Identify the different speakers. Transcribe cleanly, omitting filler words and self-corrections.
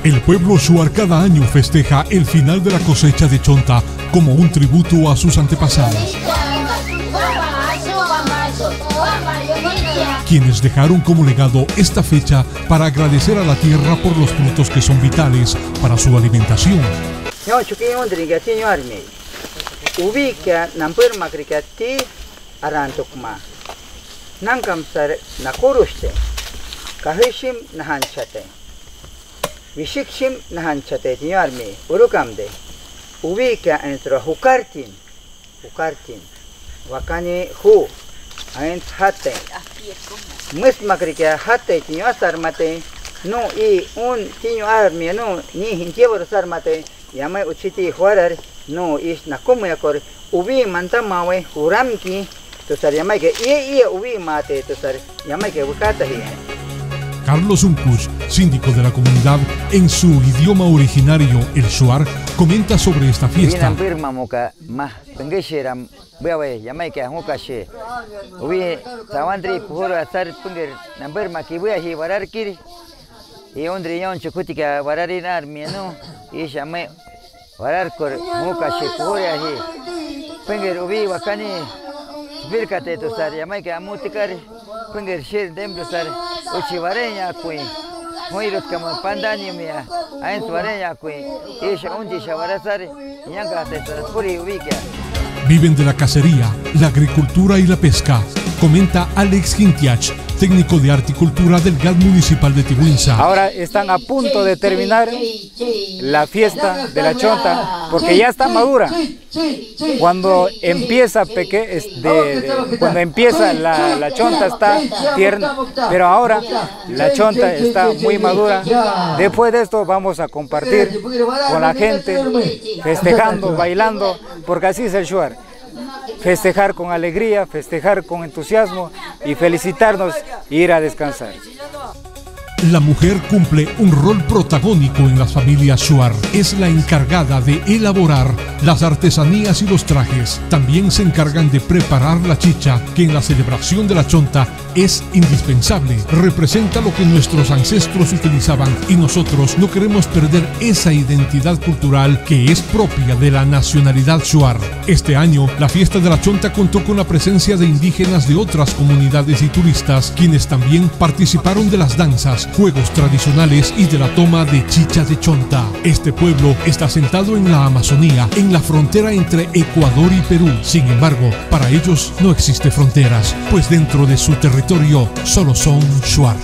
Speaker 1: El pueblo shuar cada año festeja el final de la cosecha de chonta como un tributo a sus antepasados, quienes dejaron como legado esta fecha para agradecer a la tierra por los frutos que son vitales para su alimentación.
Speaker 2: Vishikshim nahanchate tiñarmi urukamde ubika entre hukartin wakani hu aint hatte mismakrika hatte tiño asarmate no y un tiño armi no ni hintiebor sarmate yamai uchiti huarar no is nakumyakor ubi mantamawe huramki to sar yamai ke ie ubi mate to sar yamai ke bukata hi.
Speaker 1: Carlos Uncush, síndico de la comunidad, en su idioma originario, el shuar, comenta sobre esta fiesta.
Speaker 2: Penger shir dembro sar uchivareña kui hoirot kama pandani mia ain suareña kui isha undi shavarasar ñanga te puri ubica.
Speaker 1: Viven de la cacería, la agricultura y la pesca, comenta Alex Quintiach, técnico de horticultura del GAD municipal de Tiguinza.
Speaker 3: Ahora están a punto de terminar la fiesta de la chonta porque ya está madura. Cuando empieza cuando empieza la chonta está tierna, pero ahora la chonta está muy madura. Después de esto vamos a compartir con la gente, festejando, bailando, porque así es el shuar. Festejar con alegría, festejar con entusiasmo y felicitarnos e ir a descansar.
Speaker 1: La mujer cumple un rol protagónico en las familias shuar. Es la encargada de elaborar las artesanías y los trajes. También se encargan de preparar la chicha, que en la celebración de la chonta es indispensable. Representa lo que nuestros ancestros utilizaban y nosotros no queremos perder esa identidad cultural que es propia de la nacionalidad shuar. Este año, la fiesta de la chonta contó con la presencia de indígenas de otras comunidades y turistas, quienes también participaron de las danzas, juegos tradicionales y de la toma de chicha de chonta. Este pueblo está asentado en la Amazonía, en la frontera entre Ecuador y Perú. Sin embargo, para ellos no existe fronteras, pues dentro de su territorio solo son shuar.